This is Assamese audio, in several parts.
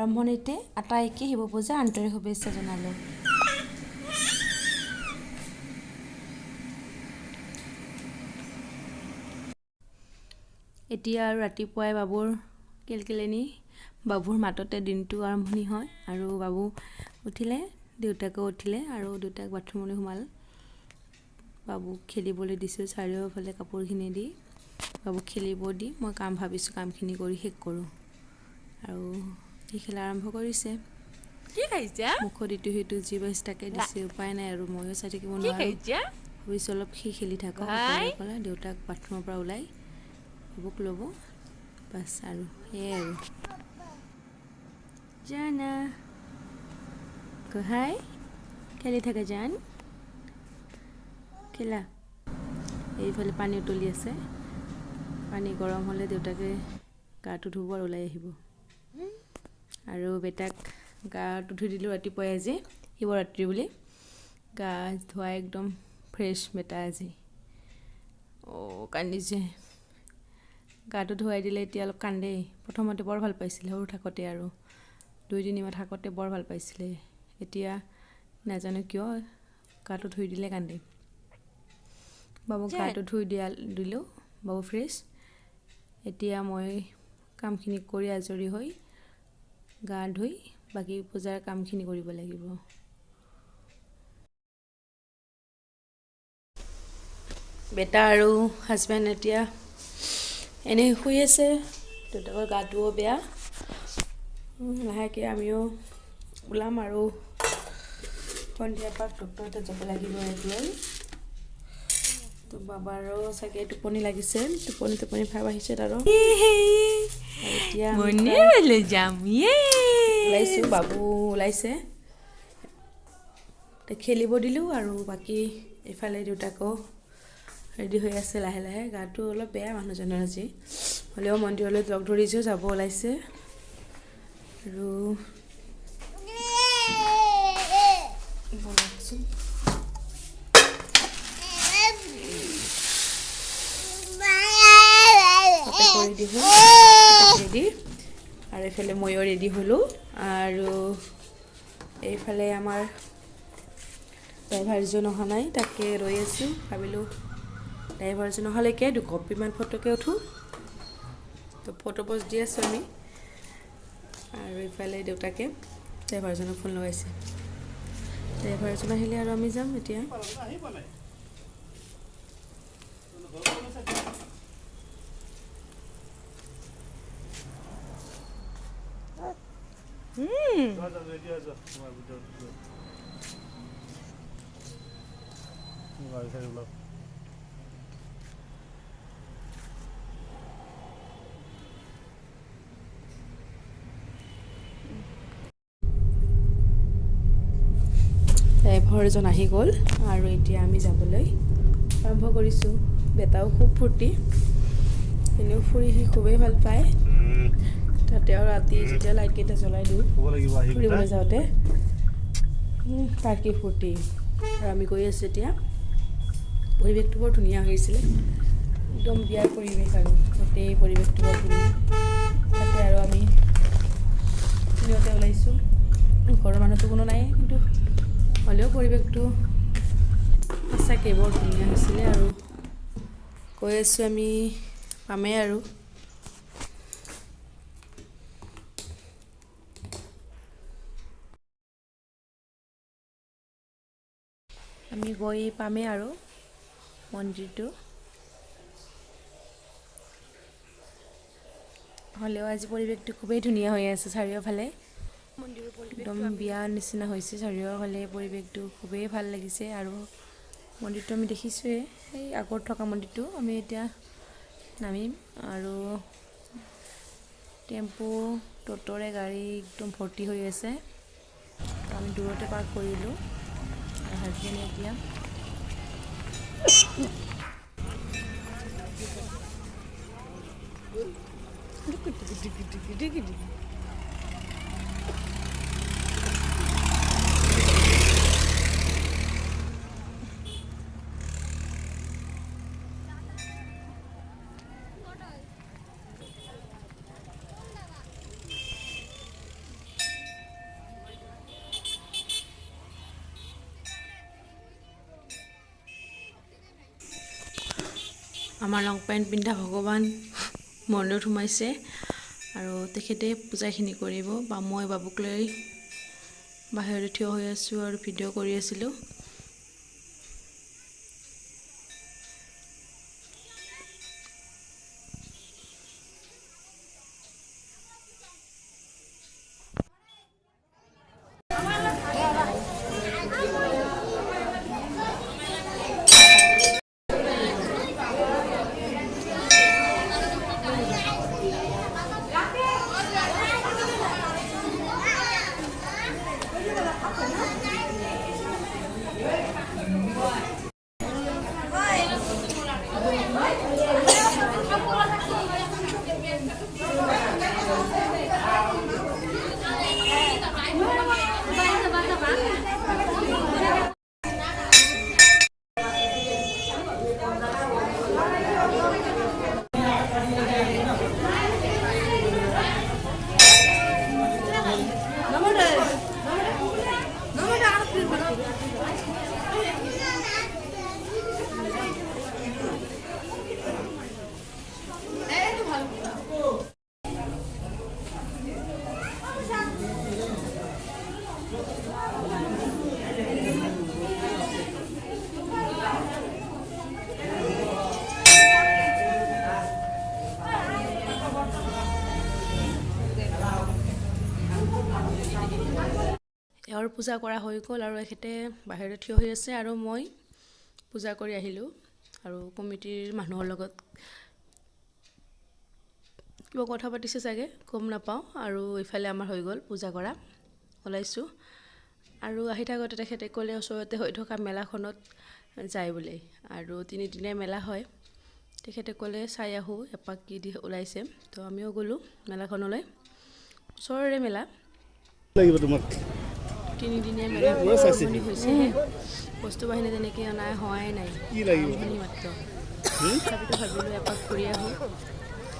আৰম্ভণিতে আটাইকে শিৱ পূজা আন্তৰিক শুভেচ্ছা জনালোঁ। এতিয়া আৰু ৰাতিপুৱাই বাবুৰ কেলকেলেনি, বাবুৰ মাততে দিনটো আৰম্ভণি হয় আৰু বাবু উঠিলে, দেউতাকো উঠিলে আৰু দেউতাক বাথৰুমলৈ সোমাল। বাবুক খেলিবলৈ দিছোঁ চাৰিওফালে কাপোৰখিনি দি, বাবুক খেলিব দি মই ভাবিছোঁ কামখিনি কৰি শেষ কৰোঁ। আৰু সি খেলা আৰম্ভ কৰিছে। কি খাইছা? মুখত ইটো সিটো যি পাইছে তাকে দিছে, উপায় নাই আৰু ময়ো চাই থাকিব নোৱাৰোঁ। ভাবিছোঁ অলপ সি খেলি থাকক, অকলে দেউতাক বাথৰুমৰ পৰা ওলাই বাবুক ল'ব, বাছ আৰু সেয়াই আৰু। জানা কহাই খেলি থাকা জান, খেলা। এইফালে পানী উতলি আছে, পানী গৰম হ'লে দেউতাকে গাটো ধুব আৰু ওলাই আহিব। আৰু বেটাক গাটো ধুই দিলোঁ ৰাতিপুৱাই আজি, শিৱৰাত্ৰি বুলি। গা ধুৱাই একদম ফ্ৰেছ বেটা আজি। কান্দিছে, গাটো ধুৱাই দিলে এতিয়া অলপ কান্দেই। প্ৰথমতে বৰ ভাল পাইছিলে সৰু থাকোঁতে, আৰু 2-3 মাহ থাকোঁতে বৰ ভাল পাইছিলে। এতিয়া নাজানো কিয় গাটো ধুই দিলে কান্দে। বাবুক গাটো ধুই দিলোঁ, বাবু ফ্ৰেছ। এতিয়া মই কামখিনি কৰি আজৰি হৈ গা ধুই বাকী পূজাৰ কামখিনি কৰিব লাগিব। বেটা আৰু হাজবেণ্ড এতিয়া এনেই শুই আছে, দেউতাকৰ গাটোও বেয়া। লাহেকৈ আমিও ওলাম আৰু সন্ধিয়া পাক ডক্টৰৰ তাত যাব লাগিব লৈ। তো বাবাৰো চাগে টোপনি লাগিছে, টোপনি ভাৱ আহিছে তাৰো। এতিয়া ওলাইছোঁ, বাবু ওলাইছে, খেলিব দিলোঁ। আৰু বাকী এইফালে দেউতাকো ৰেডি হৈ আছে লাহে লাহে। গাটো অলপ বেয়া মানুহজনৰ আজি, হ'লেও মন্দিৰলৈ লগ ধৰিছোঁ, যাব ওলাইছে। আৰু ৰেডি, আৰু এইফালে ময়ো ৰেডি হ'লোঁ। আৰু এইফালে আমাৰ ড্ৰাইভাৰজন অহা নাই, তাকে ৰৈ আছোঁ। ভাবিলোঁ ড্ৰাইভাৰজন অহালৈকে 2 কপিমান ফটোকে উঠোঁ, তো ফটো প'ষ্ট দি আছোঁ আমি। আৰু এইফালে দেউতাকে ড্ৰাইভাৰজনক ফোন লগাইছে। ড্ৰাইভাৰজন আহিলে আৰু আমি যাম এতিয়া। ড্ৰাইভাৰজন আহি গ'ল আৰু এতিয়া আমি যাবলৈ আৰম্ভ কৰিছোঁ। বেটাও খুব ফূৰ্তি, এনেও ফুৰি সি খুবেই ভাল পায়। তাতে আৰু ৰাতি যেতিয়া লাইটকেইটা জ্বলাই দিওঁ ফুৰিবলৈ যাওঁতে, তাৰ কি ফূৰ্তি। আৰু আমি গৈ আছোঁ এতিয়া। পৰিৱেশটো বৰ ধুনীয়া হৈছিলে, একদম বিয়াৰ পৰিৱেশ, আৰু গোটেই পৰিৱেশটো বৰ ধুনীয়া। তাতে আৰু আমি সিহঁতে ওলাইছোঁ, ঘৰৰ মানুহটো কোনো নাই, কিন্তু হ'লেও পৰিৱেশটো সঁচাকৈ বৰ ধুনীয়া হৈছিলে। আৰু গৈ আছোঁ আমি, পামেই আৰু। আমি গৈ পামেই আৰু মন্দিৰটো। হ'লেও আজি পৰিৱেশটো খুবেই ধুনীয়া হৈ আছে চাৰিওফালে, একদম বিয়াৰ নিচিনা হৈছে চাৰিওফালে। পৰিৱেশটো খুবেই ভাল লাগিছে। আৰু মন্দিৰটো আমি দেখিছোঁৱেই, সেই আগত থকা মন্দিৰটো। আমি এতিয়া নামিম, আৰু টেম্পু, ট'টৰে গাড়ী একদম ভৰ্তি হৈ আছে। আমি দূৰতে পাৰ্ক কৰিলোঁ। আৰু হাজবেণ্ডে এতিয়া আমাৰ লং পেণ্ট পিন্ধা ভগৱান মন্দিৰত সোমাইছে আৰু তেখেতে পূজাখিনি কৰিব বা মই বাবুক লৈ বাহিৰতে থিয় হৈ আছোঁ আৰু ভিডিঅ' কৰি আছিলোঁ। এওঁৰ পূজা কৰা হৈ গ'ল আৰু এখেতে বাহিৰত থিয় হৈ আছে আৰু মই পূজা কৰি আহিলোঁ আৰু কমিটিৰ মানুহৰ লগত কিবা কথা পাতিছে চাগে গম নাপাওঁ আৰু ইফালে আমাৰ হৈ গ'ল পূজা কৰা ওলাইছোঁ আৰু আহি থাকোঁতে তেখেতে ক'লে ওচৰতে হৈ থকা মেলাখনত যায় বুলি আৰু 3 দিনীয়া মেলা হয়। তেখেতে ক'লে চাই আহোঁ এপাক কি দি ওলাইছে, তো আমিও গ'লোঁ মেলাখনলৈ। ওচৰৰে মেলা লাগিব তোমাক 3 দিনীয়া মেলা আৰম্ভণি হৈছেহে, বস্তু বাহিনী তেনেকৈ অনা হোৱাই নাই, আৰম্ভণি মাত্ৰ। তথাপিতো ভাবিলোঁ এপাক ঘূৰি আহোঁ,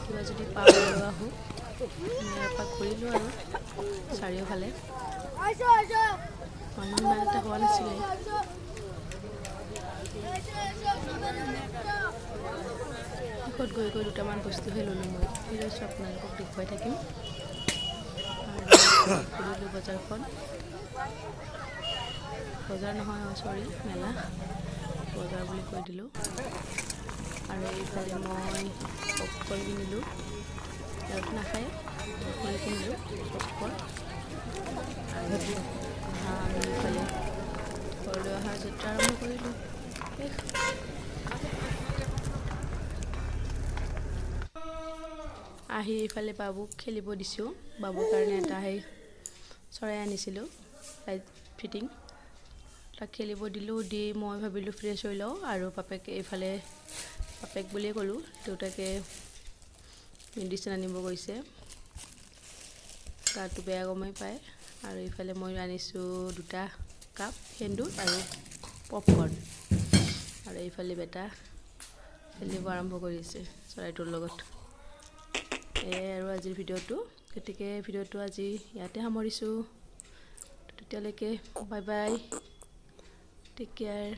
কিবা যদি পাওঁ লৈ আহোঁ। এপাক ঘূৰিলোঁ আৰু চাৰিওফালে মানুহ ইমান এটা হোৱা নাছিলে। শেষত গৈ দুটামান বস্তুহে ল'লোঁ মই, সেই লৈছোঁ আপোনালোকক দেখুৱাই থাকিম। আৰু ঘূৰিলোঁ বজাৰখন, বজাৰ নহয় চৰি মেলা, বজাৰ বুলি কৈ দিলোঁ। আৰু এইফালে মই পপকৰ্ণ কিনিলোঁ, সিহঁত নাখায়, পপকৰ্ণ কিনিলোঁ পপকৰ্ণ। আৰু আমি এইফালে ঘৰলৈ অহাৰ যাত্ৰা আৰম্ভ কৰিলোঁ। আহি এইফালে বাবুক খেলিব দিছোঁ, বাবুৰ কাৰণে এটা চৰাই আনিছিলোঁ লাইট ফিটিং, তাক খেলিব দিলোঁ। দি মই ভাবিলোঁ ফ্ৰেছ হৈ লওঁ আৰু বাপেকে এইফালে, বাপেক বুলিয়ে ক'লোঁ, দেউতাকে মেডিচিন আনিব গৈছে, গাটো বেয়া গমেই পায়। আৰু এইফালে মই আনিছোঁ 2টা কাপ সেন্দুৰ আৰু পপকৰ্ণ। আৰু এইফালে বেটা খেলিব আৰম্ভ কৰিছে চৰাইটোৰ লগত। এয়াই আৰু আজিৰ ভিডিঅ'টো, গতিকে ভিডিঅ'টো আজি ইয়াতে সামৰিছোঁ। তেতিয়ালৈকে বাই বাই, টেক কেয়াৰ।